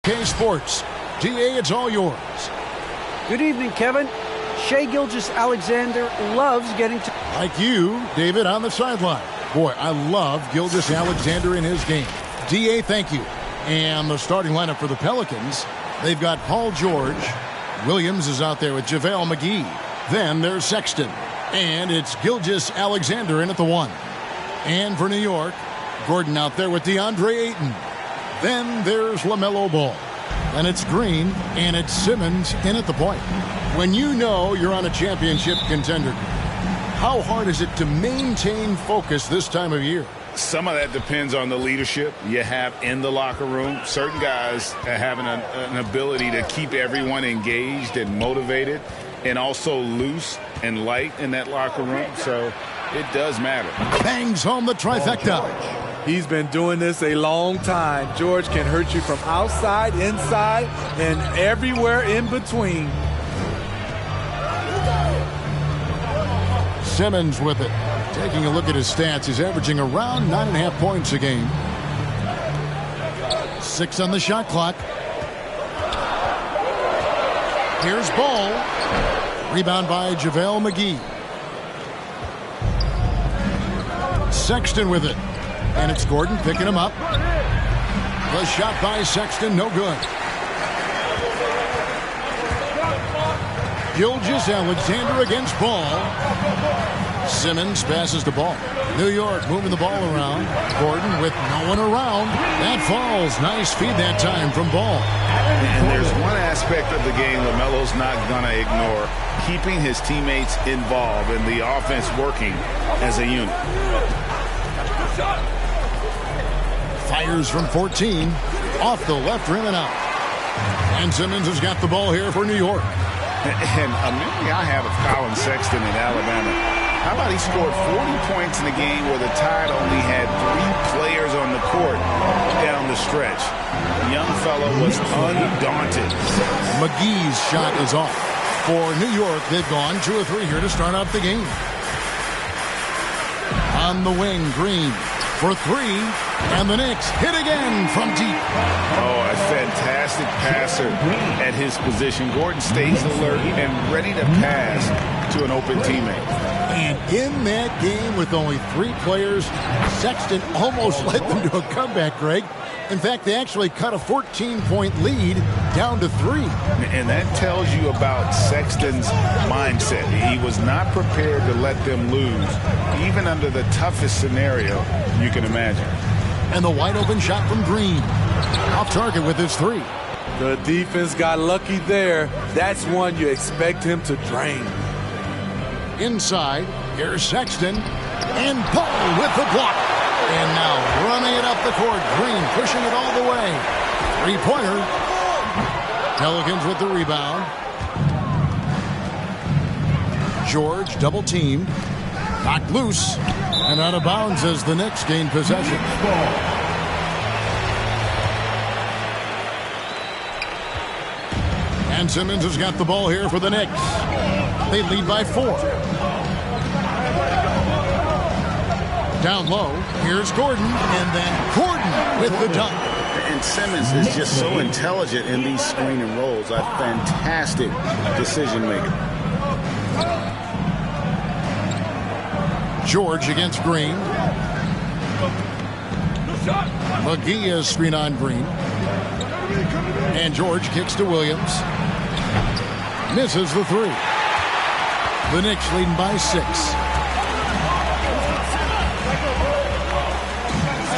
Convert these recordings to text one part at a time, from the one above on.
2K Sports. DA, it's all yours. Good evening, Kevin. Shai Gilgeous-Alexander loves getting to... Like you, David, on the sideline. Boy, I love Gilgeous-Alexander in his game. DA, thank you. And the starting lineup for the Pelicans, they've got Paul George. Williams is out there with JaVale McGee. Then there's Sexton. And it's Gilgeous-Alexander in at the 1. And for New York, Gordon out there with DeAndre Ayton. Then there's LaMelo Ball. And it's Green, and it's Simmons in at the point. When you know you're on a championship contender, how hard is it to maintain focus this time of year? Some of that depends on the leadership you have in the locker room. Certain guys have an ability to keep everyone engaged and motivated and also loose and light in that locker room. So it does matter. Bangs home the trifecta. He's been doing this a long time. George can hurt you from outside, inside, and everywhere in between. Simmons with it. Taking a look at his stats, he's averaging around 9.5 points a game. 6 on the shot clock. Here's Ball. Rebound by JaVale McGee. Sexton with it. And it's Gordon picking him up. The shot by Sexton, no good. Gilgeous-Alexander against Ball. Simmons passes the ball. New York moving the ball around. Gordon with no one around. That falls. Nice feed that time from Ball. And there's one aspect of the game LaMelo's not going to ignore. Keeping his teammates involved and the offense working as a unit. Fires from 14. Off the left rim and out. And Simmons has got the ball here for New York. And a memory I have of Colin Sexton in Alabama. How about he scored 40 points in a game where the Tide only had 3 players on the court down the stretch. The young fellow was undaunted. McGee's shot is off. For New York, they've gone 2 or 3 here to start out the game. On the wing, Green for 3. And the Knicks hit again from deep. Oh, a fantastic passer at his position. Gordon stays alert and ready to pass to an open teammate. And in that game with only 3 players, Sexton almost led them to a comeback, Greg. In fact, they actually cut a 14-point lead down to 3. And that tells you about Sexton's mindset. He was not prepared to let them lose, even under the toughest scenario you can imagine. And the wide open shot from Green. Off target with his 3. The defense got lucky there. That's one you expect him to drain. Inside, here's Sexton. And Paul with the block. And now running it up the court. Green pushing it all the way. 3-pointer. Pelicans with the rebound. George double teamed. Knocked loose. And out of bounds as the Knicks gain possession. And Simmons has got the ball here for the Knicks. They lead by 4. Down low, here's Gordon, and then Gordon with the dunk. And Simmons is just so intelligent in these screen and rolls. A fantastic decision maker. George against Green. McGee is screen on Green. And George kicks to Williams. Misses the 3. The Knicks leading by 6.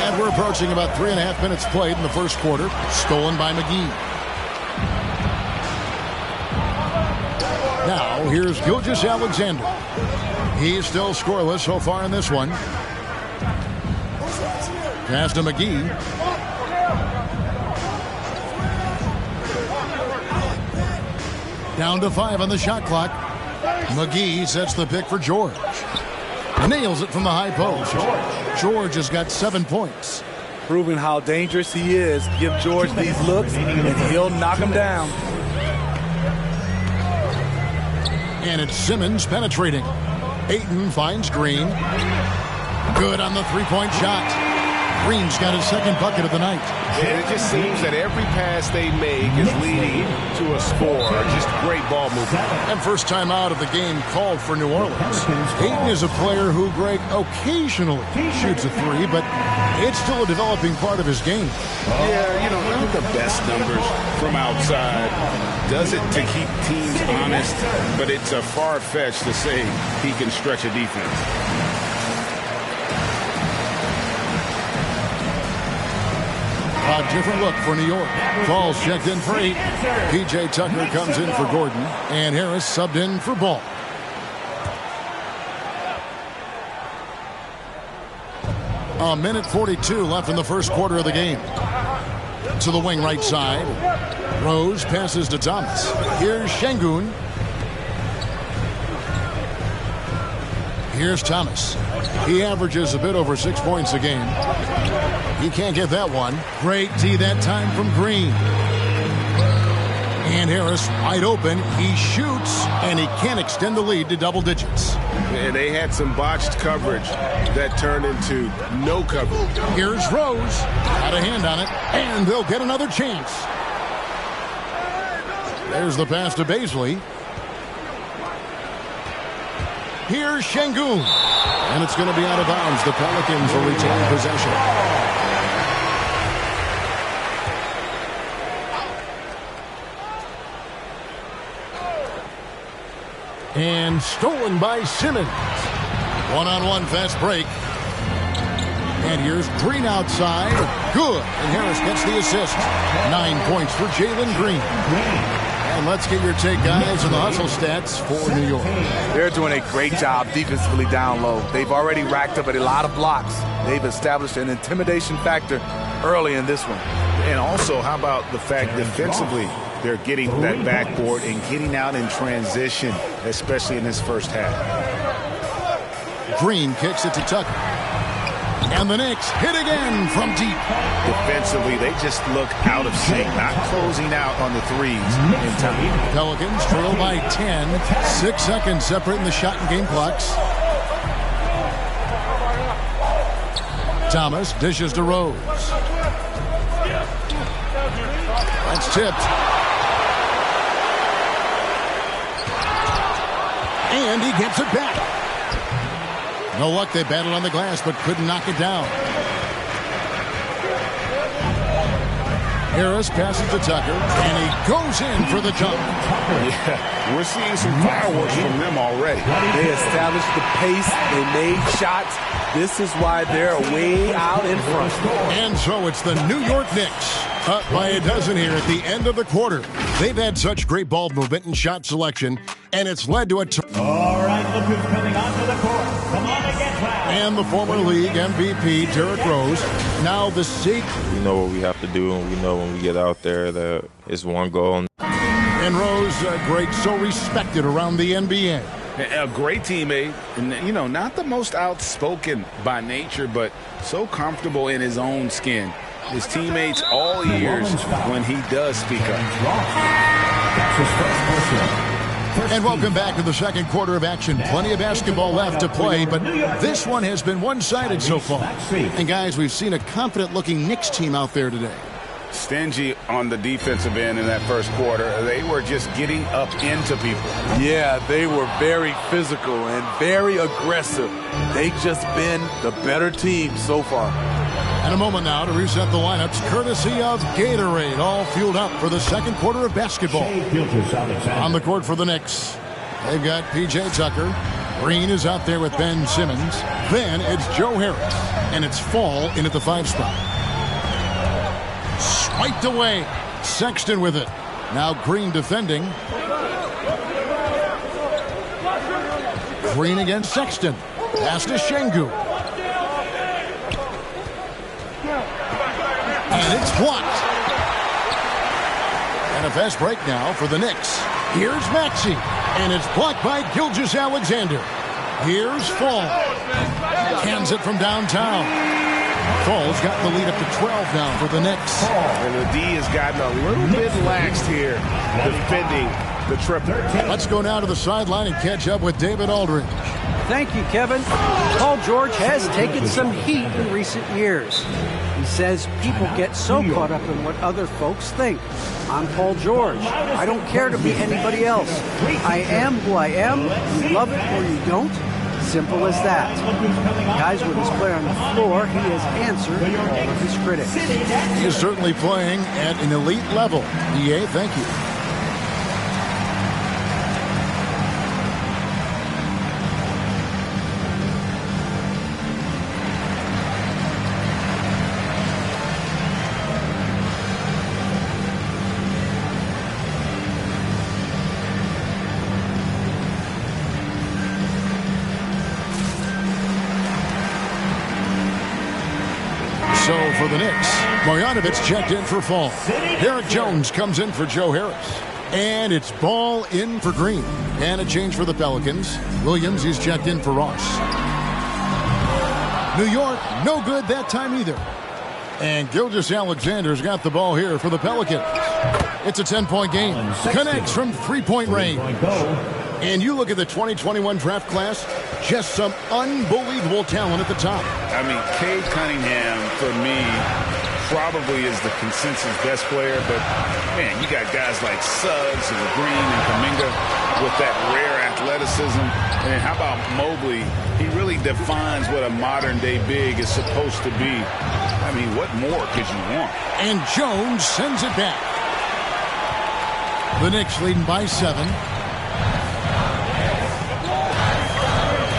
And we're approaching about 3.5 minutes played in the first quarter. Stolen by McGee. Now here's Gilgeous-Alexander. He's still scoreless so far in this one. Pass to McGee. Down to 5 on the shot clock. McGee sets the pick for George. Nails it from the high post. George has got 7 points. Proving how dangerous he is. Give George these looks and he'll knock him down. And it's Simmons penetrating. Ayton finds Green. Good on the 3-point shot. Green's got his second bucket of the night. And it just seems that every pass they make is leading to a score. Just great ball movement. And first time out of the game called for New Orleans. Ayton is a player who, Greg, occasionally shoots a three, but it's still a developing part of his game. Yeah, you know, not the best numbers from outside. Does it to keep teams honest, but it's a far-fetched to say he can stretch a defense. A different look for New York. Ball's checked in for 8. P.J. Tucker comes in for Gordon, and Harris subbed in for Ball. A minute 42 left in the first quarter of the game. To the wing right side. Rose passes to Thomas. Here's Şengün. Here's Thomas. He averages a bit over 6 points a game. He can't get that one. Great D that time from Green. And Harris wide open. He shoots, and he can't extend the lead to double digits. And they had some botched coverage that turned into no coverage. Here's Rose. Got a hand on it, and they'll get another chance. There's the pass to Baisley. Here's Şengün. And it's going to be out of bounds. The Pelicans will retain possession. And stolen by Simmons. One-on-one fast break. And here's Green outside. Good. And Harris gets the assist. 9 points for Jalen Green. And let's get your take, guys, on the hustle stats for New York. They're doing a great job defensively down low. They've already racked up a lot of blocks. They've established an intimidation factor early in this one. And also, how about the fact defensively, they're getting that backboard and getting out in transition, especially in this first half. Green kicks it to Tucker. And the Knicks hit again from deep. Defensively, they just look out of sync, not closing out on the threes in time. Pelicans trail by 10. 6 seconds separating the shot and game clocks. Thomas dishes to Rose. That's tipped. And he gets it back. No luck, they battled on the glass, but couldn't knock it down. Harris passes to Tucker, and he goes in for the dunk. Yeah, we're seeing some fireworks from them already. They established the pace. They made shots. This is why they're way out in front. And so it's the New York Knicks up by a dozen here at the end of the quarter. They've had such great ball movement and shot selection, and it's led to a... All right, look who's coming onto the court. Come on and get loud. And the former league MVP, Derrick Rose, now the seek. We know what we have to do, and we know when we get out there that it's one goal. And Rose, great, so respected around the NBA. A great teammate, and you know, not the most outspoken by nature, but so comfortable in his own skin. His teammates all ears when he does speak up. And welcome back to the second quarter of action. Plenty of basketball left to play, but this one has been one-sided so far. And guys, we've seen a confident-looking Knicks team out there today. Stingy on the defensive end in that first quarter. They were just getting up into people. Yeah, they were very physical and very aggressive. They've just been the better team so far. And a moment now to reset the lineups, courtesy of Gatorade, all fueled up for the second quarter of basketball. On the court for the Knicks, they've got P.J. Tucker. Green is out there with Ben Simmons. Then it's Joe Harris, and it's Fall in at the 5 spot. Swiped away. Sexton with it. Now Green defending. Green against Sexton. Pass to Şengün. And it's blocked. And a fast break now for the Knicks. Here's Maxey. And it's blocked by Gilgeous-Alexander. Here's Fall. Hands it from downtown. Fall's got the lead up to 12 now for the Knicks. And the D has gotten a little bit laxed here defending the triple. Let's go now to the sideline and catch up with David Aldridge. Thank you, Kevin. Paul George has taken some heat in recent years. He says people get so caught up in what other folks think. I'm Paul George. I don't care to be anybody else. I am who I am. You love it or you don't. Simple as that. Guys, with his play on the floor, he has answered all of his critics. He is certainly playing at an elite level. DA, thank you. So for the Knicks, Marjanovic checked in for Fall. Derek Jones comes in for Joe Harris. And it's Ball in for Green. And a change for the Pelicans. Williams, he's checked in for Ross. New York, no good that time either. And Gilgeous-Alexander's got the ball here for the Pelicans. It's a 10-point game. Connects from three-point range. And you look at the 2021 draft class, just some unbelievable talent at the top. I mean, Cade Cunningham, for me, probably is the consensus best player. But, man, you got guys like Suggs and Green and Kuminga with that rare athleticism. And how about Mobley? He really defines what a modern-day big is supposed to be. I mean, what more could you want? And Jones sends it back. The Knicks leading by 7.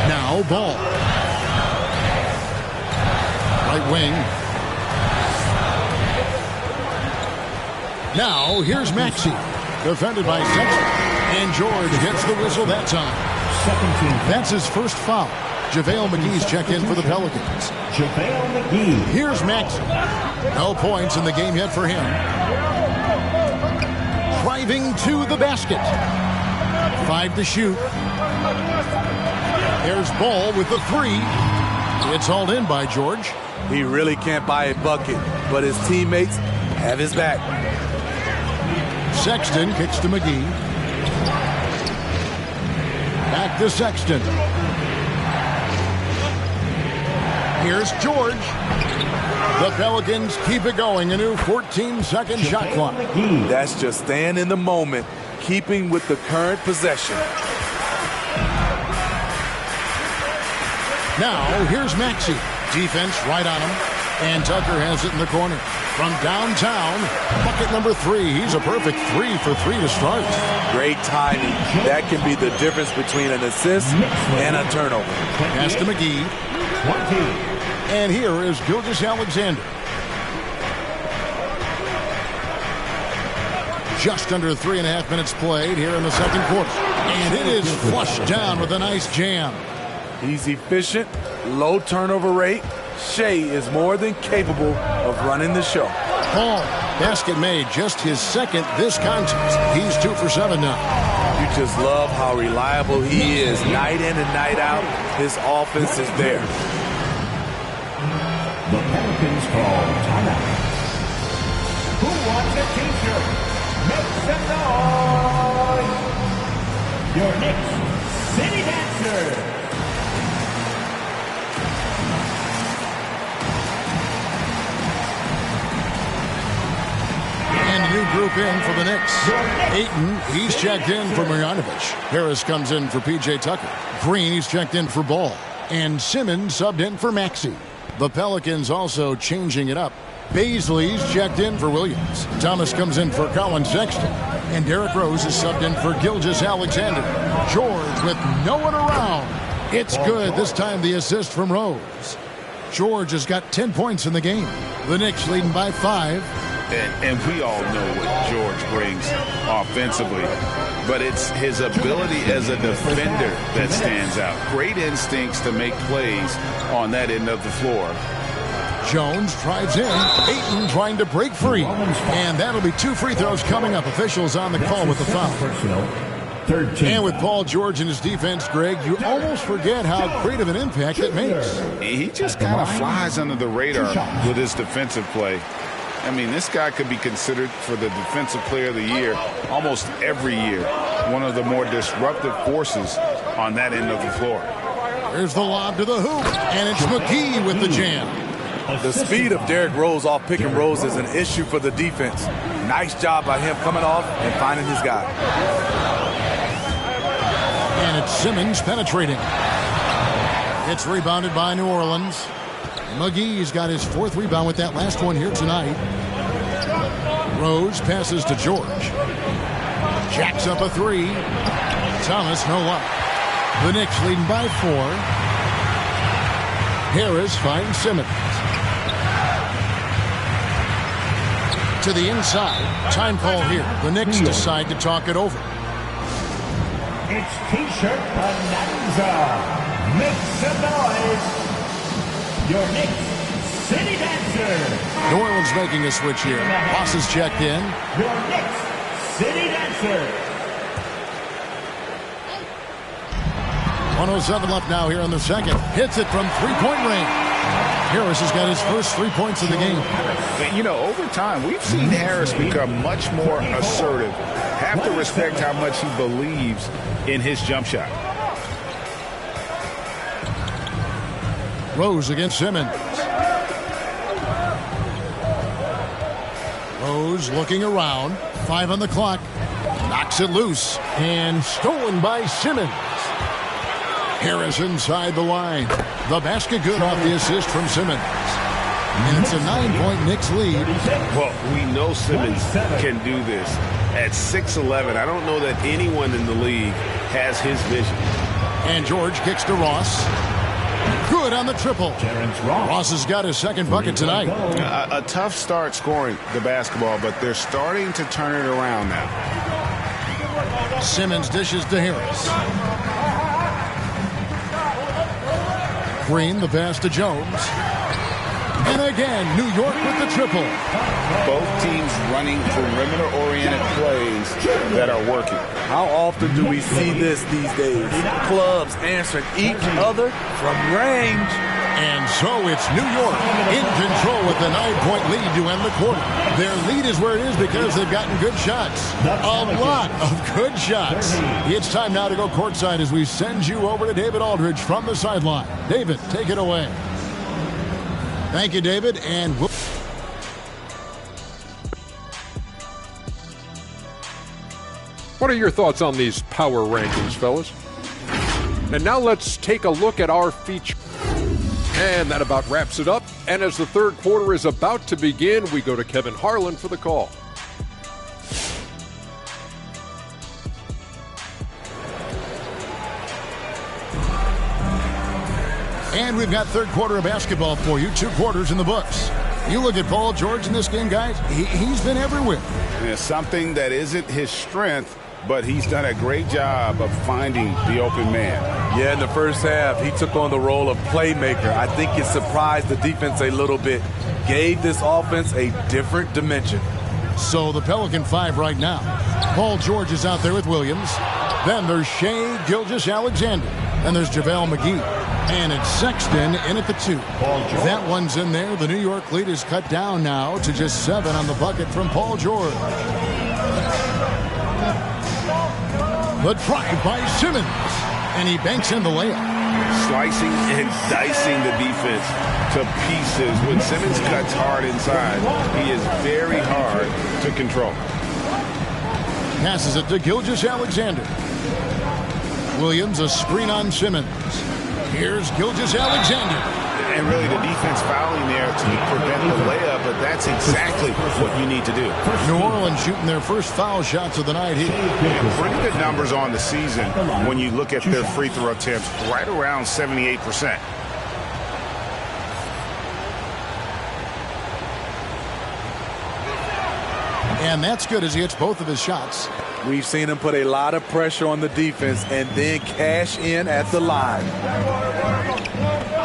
Now Ball. Right wing. Now here's Maxey. Defended by Sexton. And George gets the whistle that time. That's his first foul. JaVale McGee's checked in for the Pelicans. JaVale McGee. Here's Maxey. No points in the game yet for him. Driving to the basket. 5 to shoot. There's Ball with the 3. It's hauled in by George. He really can't buy a bucket, but his teammates have his back. Sexton kicks to McGee. Back to Sexton. Here's George. The Pelicans keep it going. A new 14-second shot clock. That's just staying in the moment, keeping with the current possession. Now, here's Maxey. Defense right on him. And Tucker has it in the corner. From downtown, bucket number 3. He's a perfect 3 for 3 to start. Great timing. That can be the difference between an assist and a turnover. Pass to McGee. And here is Gilgeous-Alexander. Just under 3.5 minutes played here in the second quarter. And it is flushed down with a nice jam. He's efficient, low turnover rate. Shea is more than capable of running the show. Ball, basket made, just his second this contest. He's 2 for 7 now. You just love how reliable he is. Night in and night out, his offense is there. The Pelicans call timeout. Who wants a t-shirt? Make some noise! Your Knicks City Dancer. And a new group in for the Knicks. Ayton, he's checked in for Marjanovic. Harris comes in for P.J. Tucker. Green, he's checked in for Ball. And Simmons subbed in for Maxey. The Pelicans also changing it up. Baisley's checked in for Williams. Thomas comes in for Colin Sexton. And Derrick Rose is subbed in for Gilgeous-Alexander. George with no one around. It's good. This time the assist from Rose. George has got 10 points in the game. The Knicks leading by 5. And we all know what George brings offensively, but it's his ability as a defender that stands out. Great instincts to make plays on that end of the floor. Jones drives in. Ayton trying to break free. And that'll be 2 free throws coming up. Officials on the call with the foul. And with Paul George and his defense, Greg, you almost forget how great of an impact it makes. He just kind of flies under the radar with his defensive play. I mean, this guy could be considered for the Defensive Player of the Year almost every year. One of the more disruptive forces on that end of the floor. Here's the lob to the hoop, and it's McGee with the jam. The speed of Derrick Rose off pick and rolls is an issue for the defense. Nice job by him coming off and finding his guy. And it's Simmons penetrating. It's rebounded by New Orleans. McGee's got his 4th rebound with that last one here tonight. Rose passes to George. Jacks up a 3. Thomas, no luck. The Knicks leading by 4. Harris finds Simmons. To the inside. Time call here. The Knicks decide to talk it over. It's T-shirt Badnewz. Make some noise. Your Knicks City Dancer. New Orleans making a switch here. Ross is checked in. Your Knicks City Dancer. 1:07 left now here in the second. Hits it from three-point range. Harris has got his first 3 points of the game. You know, over time, we've seen Harris become much more assertive. Have to respect how much he believes in his jump shot. Rose against Simmons. Rose looking around. 5 on the clock. Knocks it loose. And stolen by Simmons. Harris inside the line. The basket good off the assist from Simmons. And it's a 9-point Knicks lead. Well, we know Simmons can do this. At 6'11", I don't know that anyone in the league has his vision. And George kicks to Ross. Good on the triple. Ross has got his second bucket tonight. A tough start scoring the basketball, but they're starting to turn it around now. Simmons dishes to Harris. Green, the pass to Jones. And again, New York with the triple. Both teams running perimeter-oriented plays that are working. How often do we see this these days? Clubs answering each other from range. And so it's New York in control with the 9-point lead to end the quarter. Their lead is where it is because they've gotten good shots. A lot of good shots. It's time now to go courtside as we send you over to David Aldridge from the sideline. David, take it away. Thank you, David. And what are your thoughts on these power rankings, fellas? And now let's take a look at our feature. And that about wraps it up. And as the third quarter is about to begin, we go to Kevin Harlan for the call. And we've got third quarter of basketball for you. 2 quarters in the books. You look at Paul George in this game, guys. He's been everywhere. And it's something that isn't his strength, but he's done a great job of finding the open man. Yeah, in the first half, he took on the role of playmaker. I think it surprised the defense a little bit. Gave this offense a different dimension. So the Pelican 5 right now. Paul George is out there with Williams. Then there's Shea Gilgeous-Alexander. Then there's JaVale McGee. And it's Sexton in at the 2. That one's in there. The New York lead is cut down now to just 7 on the bucket from Paul George. The drive by Simmons. And he banks in the layup. Slicing and dicing the defense to pieces. When Simmons cuts hard inside, he is very hard to control. Passes it to Gilgeous-Alexander. Williams, a screen on Simmons. Here's Gilgeous-Alexander. And really the defense fouling there to prevent the layup, but that's exactly what you need to do. New Orleans shooting their first foul shots of the night here. Yeah, pretty good numbers on the season when you look at their free throw attempts, right around 78%. And that's good as he hits both of his shots. We've seen him put a lot of pressure on the defense and then cash in at the line.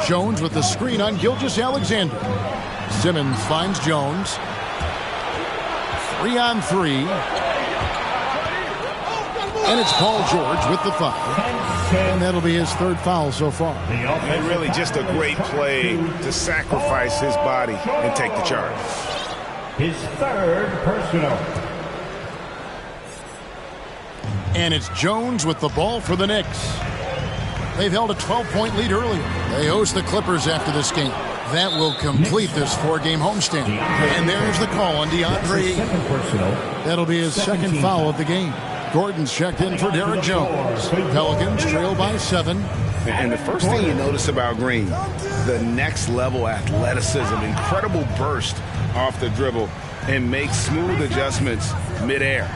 Jones with the screen on Gilgeous-Alexander. Simmons finds Jones. 3 on 3. And it's Paul George with the foul. And that'll be his third foul so far. And really just a great play to sacrifice his body and take the charge. His third personal. And it's Jones with the ball for the Knicks. They've held a 12-point lead earlier. They host the Clippers after this game. That will complete this 4-game homestand. And there's the call on DeAndre. That'll be his second foul of the game. Gordon's checked in for Derek Jones. Pelicans trail by 7. And the first thing you notice about Green, the next level athleticism, incredible burst off the dribble, and makes smooth adjustments midair.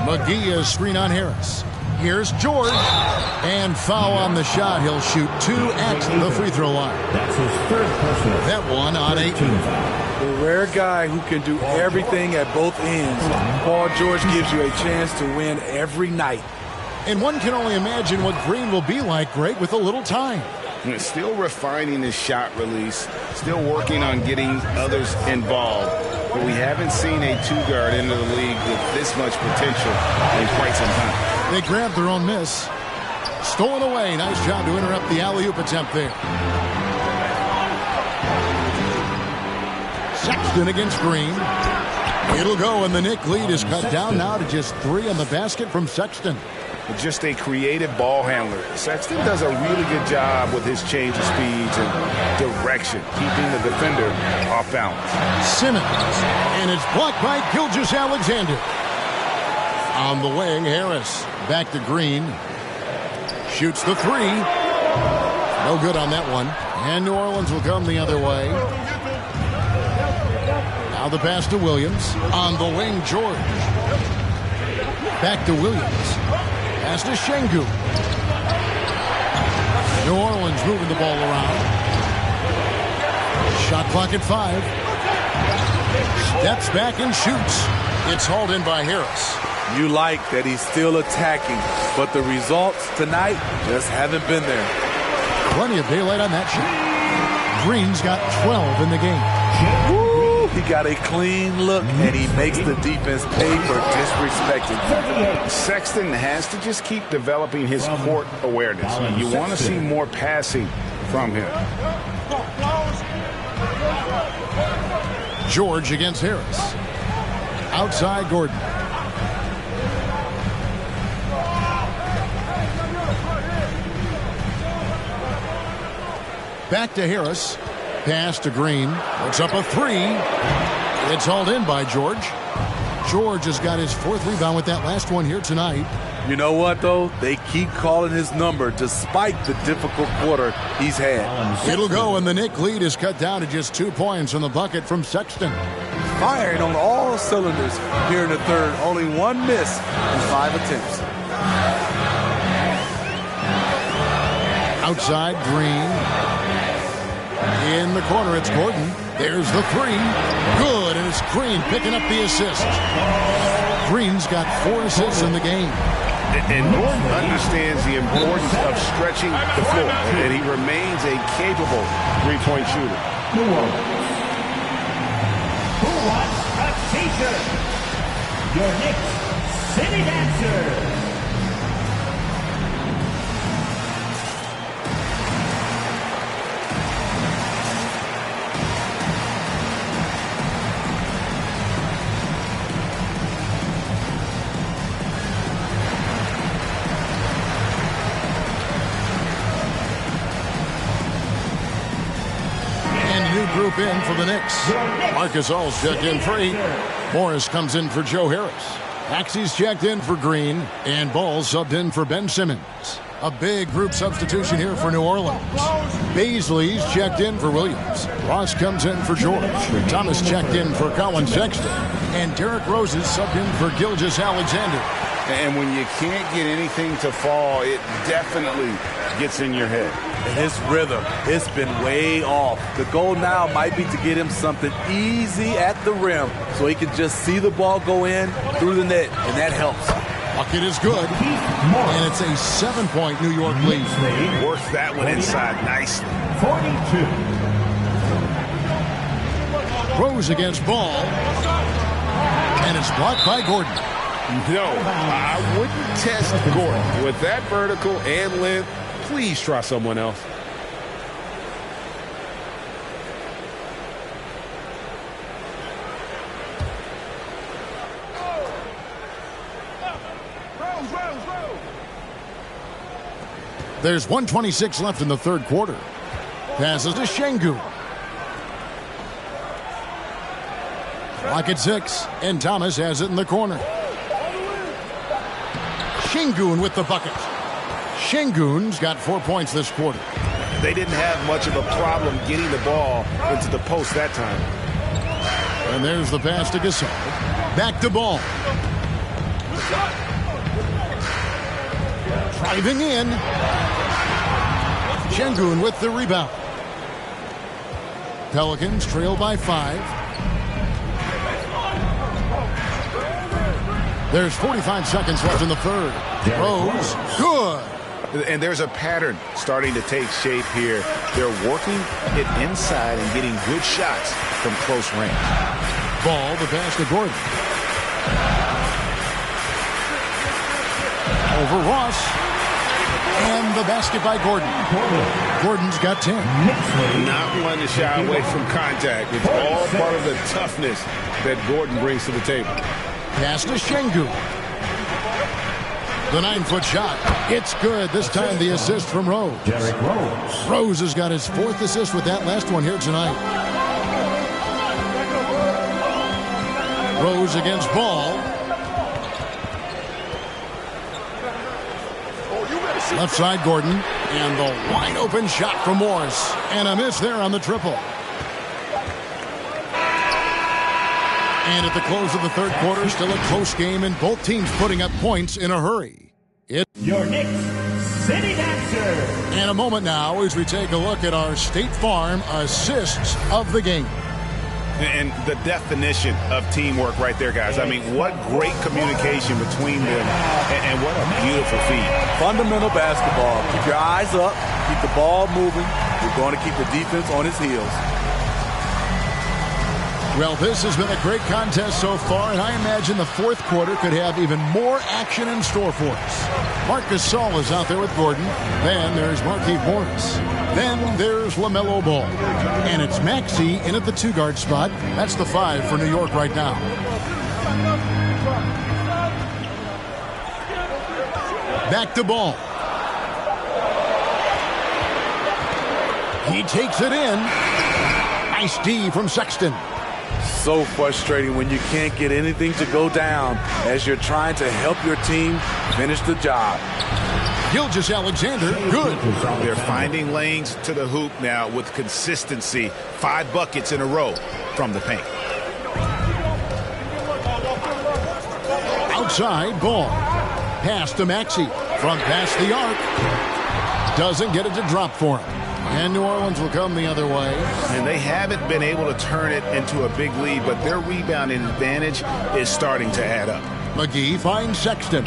McGee is screen on Harris. Here's George. And foul on the shot. He'll shoot 2 at the free throw line. That's his third personal. That one on 8. The rare guy who can do everything at both ends. Paul George gives you a chance to win every night. And one can only imagine what Green will be like, Greg, with a little time. Still refining his shot release, still working on getting others involved. But we haven't seen a 2-guard into the league with this much potential in quite some time. They grabbed their own miss. Stolen away. Nice job to interrupt the alley-oop attempt there. Sexton against Green. It'll go, and the Knick lead is cut down now to just 3 on the basket from Sexton. Just a creative ball handler. Sexton does a really good job with his change of speeds and direction, keeping the defender off balance. Simmons, and it's blocked by Gilgeous-Alexander. On the wing, Harris back to Green. Shoots the 3. No good on that one. And New Orleans will come the other way. Now the pass to Williams. On the wing, George. Back to Williams. Pass to Şengün. New Orleans moving the ball around. Shot clock at 5. Steps back and shoots. It's hauled in by Harris. You like that he's still attacking, but the results tonight just haven't been there. Plenty of daylight on that shot. Green's got 12 in the game. Woo! He got a clean look, and he makes the defense pay for disrespecting him. Sexton has to just keep developing his court awareness. You want to see more passing from him. George against Harris. Outside Gordon. Back to Harris. Pass to Green. Puts up a 3. It's hauled in by George. George has got his 4th rebound with that last one here tonight. You know what, though? They keep calling his number despite the difficult quarter he's had. It'll go, and the Knick lead is cut down to just 2 points on the bucket from Sexton. Firing on all cylinders here in the third. Only 1 miss in 5 attempts. Outside, Green. In the corner, it's Gordon. There's the 3. Good, and it's Green picking up the assist. Green's got 4 assists in the game. And Gordon understands the importance of stretching the floor, and he remains a capable 3-point shooter. Who wants a t-shirt? Your Knicks City Dancer. Group in for the Knicks. Marcus All's checked in for 8. Morris comes in for Joe Harris. Maxey's checked in for Green. And Ball subbed in for Ben Simmons. A big group substitution here for New Orleans. Baisley's checked in for Williams. Ross comes in for George. Thomas checked in for Colin Sexton. And Derrick Rose is subbed in for Gilgeous-Alexander. And when you can't get anything to fall, it definitely gets in your head. And his rhythm, it's been way off. The goal now might be to get him something easy at the rim so he can just see the ball go in through the net, and that helps. Bucket is good, and it's a 7-point New York lead. Works that one inside nicely. 42. Rose against Ball, and it's blocked by Gordon. No, I wouldn't test Gordon. With that vertical and length, please try someone else. There's 1:26 left in the third quarter. Passes to Şengün. Clock at 6, and Thomas has it in the corner. Şengün with the bucket. Şengün's got 4 points this quarter. They didn't have much of a problem getting the ball into the post that time. And there's the pass to Gasol. Back to Ball. Driving in. Şengün with the rebound. Pelicans trail by 5. There's 45 seconds left in the third. Rose, good. And there's a pattern starting to take shape here. They're working it inside and getting good shots from close range. Ball, the pass to Gordon. Over Ross. And the basket by Gordon. Gordon's got 10. Not one to shy away from contact. It's all part of the toughness that Gordon brings to the table. Pass to Şengün. The 9-foot shot. It's good. This time the assist from Rose. Rose has got his 4th assist with that last one here tonight. Rose against Ball. Left side Gordon. And the wide open shot from Morris. And a miss there on the triple. And at the close of the third quarter, still a close game, and both teams putting up points in a hurry. Your Knicks City Dancer. And a moment now as we take a look at our State Farm assists of the game. And the definition of teamwork right there, guys. I mean, what great communication between them, and what a beautiful feed. Fundamental basketball. Keep your eyes up. Keep the ball moving. You're going to keep the defense on its heels. Well, this has been a great contest so far, and I imagine the fourth quarter could have even more action in store for us. Marc Gasol is out there with Gordon. Then there's Markieff Morris. Then there's LaMelo Ball. And it's Maxey in at the 2-guard spot. That's the 5 for New York right now. Back to Ball. He takes it in. Nice D from Sexton. So frustrating when you can't get anything to go down as you're trying to help your team finish the job. Gilgeous-Alexander, good. They're finding lanes to the hoop now with consistency. 5 buckets in a row from the paint. Outside, Ball. Pass to Maxey. From past the arc. Doesn't get it to drop for him. And New Orleans will come the other way. And they haven't been able to turn it into a big lead, but their rebounding advantage is starting to add up. McGee finds Sexton.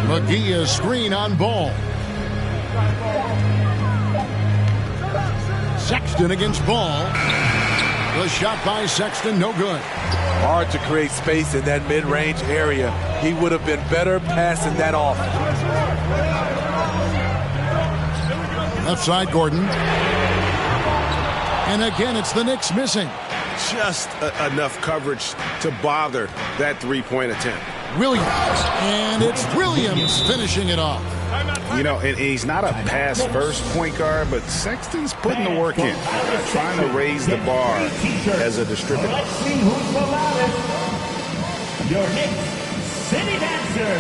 McGee is screen on Ball. Sexton against Ball. The shot by Sexton, no good. Hard to create space in that mid-range area. He would have been better passing that off. Left side, Gordon. And again, it's the Knicks missing. Just enough coverage to bother that three-point attempt. Williams. And it's Williams finishing it off. You know, and he's not a pass-first point guard, but Sexton's putting the work in, trying to raise the bar as a distributor. Let's see who's the loudest. Your Knicks City Dancer.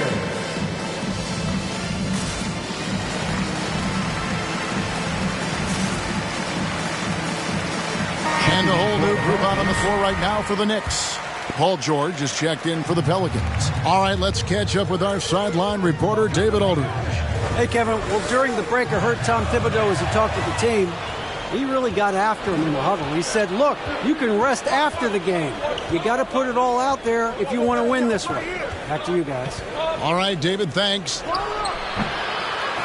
And a whole new group out on the floor right now for the Knicks. Paul George is checked in for the Pelicans. All right, let's catch up with our sideline reporter, David Aldridge. Hey, Kevin. Well, during the break, I heard Tom Thibodeau as he talked with the team. He really got after him in the huddle. He said, look, you can rest after the game. You got to put it all out there if you want to win this one. Back to you guys. All right, David, thanks.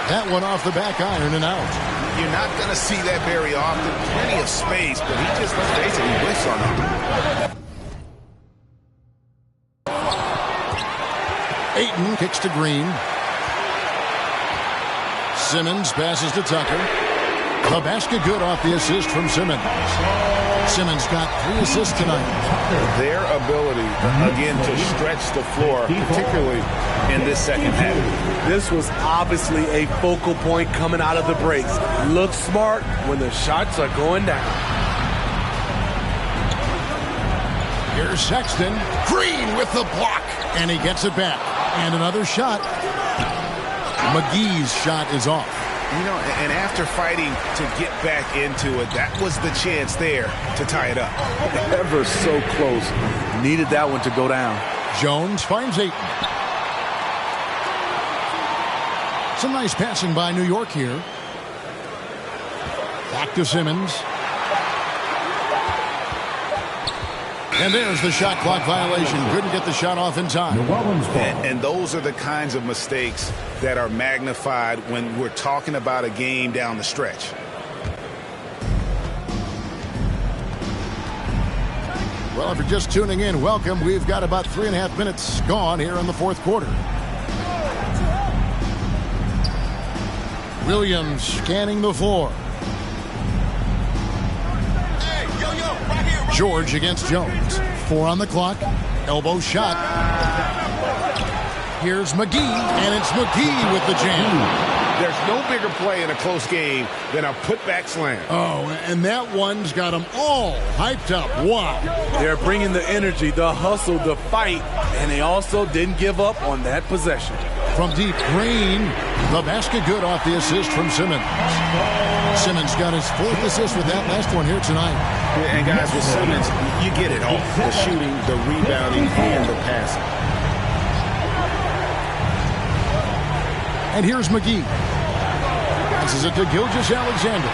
That one off the back iron and out. You're not going to see that very often. Plenty of space, but he just, let's face it, he whiffs on it. Ayton kicks to Green. Simmons passes to Tucker. The basket good off the assist from Simmons. Simmons got 3 assists tonight. Their ability, again, to stretch the floor, particularly in this second half. This was obviously a focal point coming out of the breaks. Look smart when the shots are going down. Here's Sexton. Green with the block. And he gets it back. And another shot. McGee's shot is off. You know, and after fighting to get back into it, that was the chance there to tie it up. Ever so close. Needed that one to go down. Jones finds Ayton. Some nice passing by New York here. Back to Simmons. And there's the shot clock violation. Couldn't get the shot off in time. And those are the kinds of mistakes that are magnified when we're talking about a game down the stretch. Well, if you're just tuning in, welcome. We've got about 3.5 minutes gone here in the fourth quarter. Williams scanning the floor. George against Jones. 4 on the clock. Elbow shot. Here's McGee, and it's McGee with the jam. There's no bigger play in a close game than a putback slam. Oh, and that one's got them all hyped up. Wow. They're bringing the energy, the hustle, the fight, and they also didn't give up on that possession. From deep, Green. The basket good off the assist from Simmons. Simmons got his 4th assist with that last one here tonight. And guys, with Simmons, you get it all. The shooting, the rebounding, and the passing. And here's McGee. Passes it to Gilgeous-Alexander.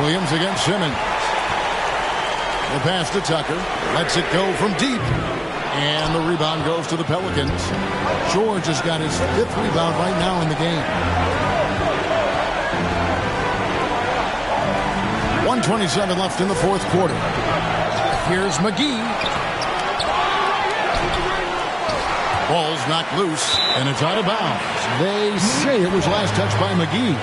Williams against Simmons. The pass to Tucker. Lets it go from deep. And the rebound goes to the Pelicans. George has got his 5th rebound right now in the game. 1:27 left in the fourth quarter. Here's McGee. Ball's knocked loose, and it's out of bounds. They say it was last touched by McGee.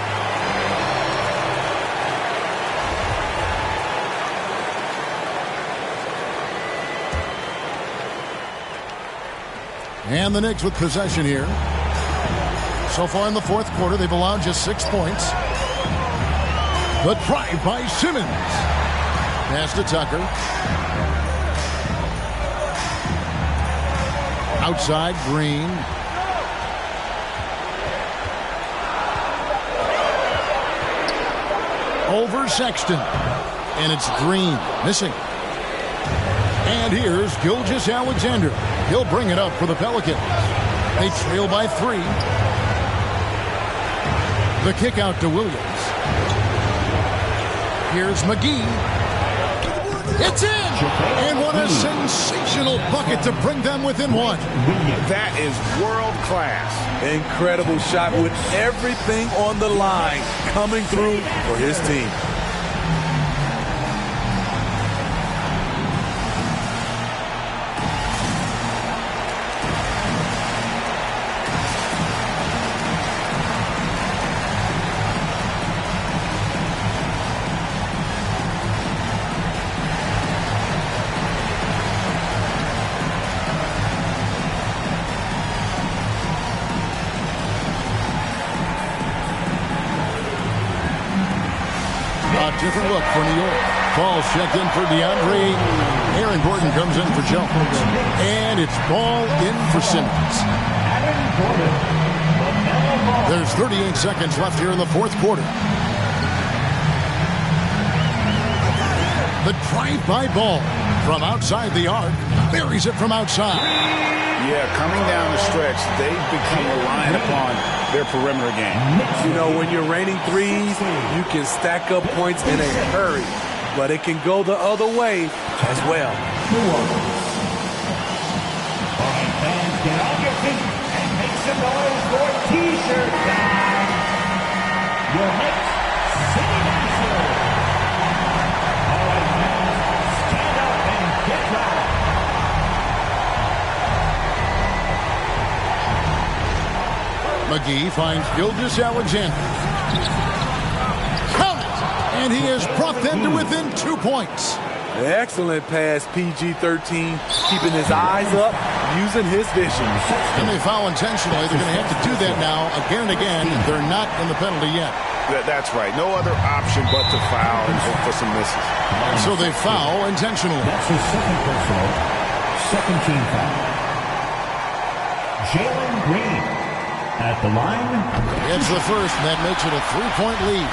And the Knicks with possession here. So far in the fourth quarter, they've allowed just 6 points. The drive by Simmons. Pass to Tucker. Outside, Green. Over Sexton. And it's Green. Missing. And here's Gilgeous-Alexander. He'll bring it up for the Pelicans. They trail by 3. The kick out to Williams. Here's McGee. It's in! And what a sensational bucket to bring them within 1. That is world class. Incredible shot with everything on the line coming through for his team. Different look for New York. Ball's checked in for DeAndre Ayton. Aaron Gordon comes in for Jones. And it's ball in for Simmons. There's 38 seconds left here in the fourth quarter. The drive-by ball from outside the arc. Buries it from outside. Yeah, coming down the stretch, they've become reliant upon their perimeter game. You know, when you're raining threes, you can stack up points in a hurry, but it can go the other way as well. Fans, get on your feet and make some noise for T-shirt time. Your Knicks City Master. All right, fans, stand up and get loud. McGee finds Gilgeous Alexander. Count it! And he has brought them to within 2 points. Excellent pass, PG-13, keeping his eyes up, using his vision. And they foul intentionally. They're going to have to do that now again and again. They're not in the penalty yet. That's right. No other option but to foul and hope for some misses. So they foul intentionally. That's his second personal, second team foul. Jalen Green at the line. It's the first, and that makes it a 3-point lead.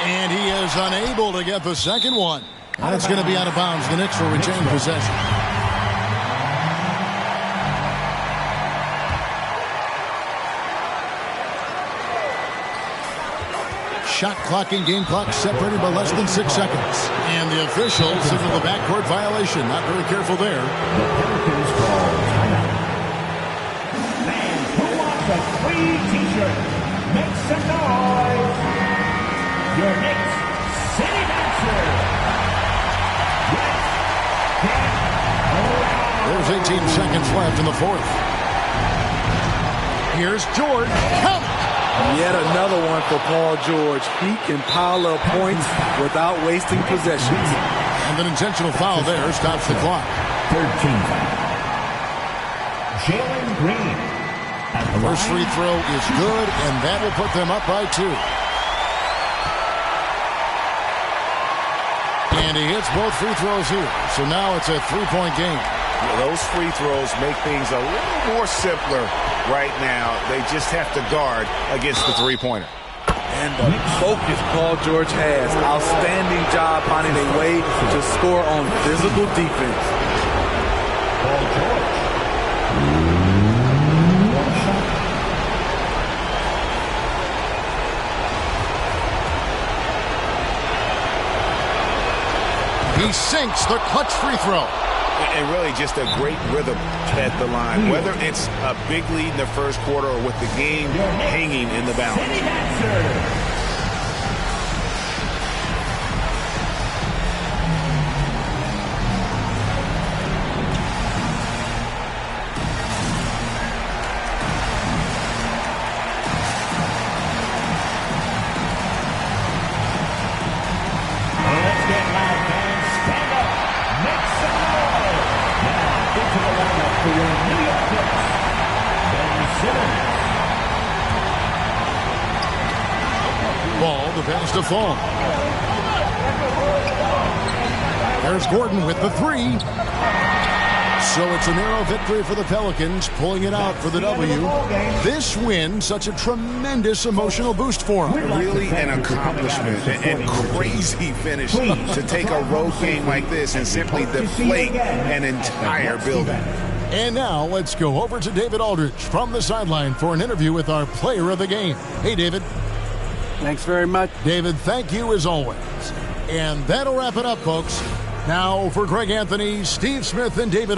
And he is unable to get the second one. That's going to be out of bounds. The Knicks will retain possession. Shot clock and game clock separated by less than 6 seconds. And the officials signal the backcourt violation. Not very careful there. The Pelicans call timeout. Man, who wants a free t-shirt? Make some noise. Your Knicks City Dancer. There's 18 seconds left in the fourth. Here's George. Count it! Yet another one for Paul George. He can pile up points without wasting possessions. And an intentional foul there stops the clock. Third team foul. Jalen Green. The first free throw is good, and that will put them up by 2. And he hits both free throws here. So now it's a 3-point game. Those free throws make things a little more simpler right now. They just have to guard against the three-pointer. And the focus Paul George has. Outstanding job finding a way to score on physical defense. Paul George. One shot. He sinks the clutch free throw. And really just a great rhythm at the line. Whether it's a big lead in the first quarter or with the game hanging in the balance. City Dancer. Ball, the pass to Fall. There's Gordon with the 3. So it's a narrow victory for the Pelicans, pulling it out for the W. This win, such a tremendous emotional boost for them. Really an accomplishment and crazy finish to take a road game like this and simply deflate an entire building. And now let's go over to David Aldridge from the sideline for an interview with our player of the game. Hey, David. Thanks very much. David, thank you as always. And that'll wrap it up, folks. Now for Greg Anthony, Steve Smith, and David Aldridge.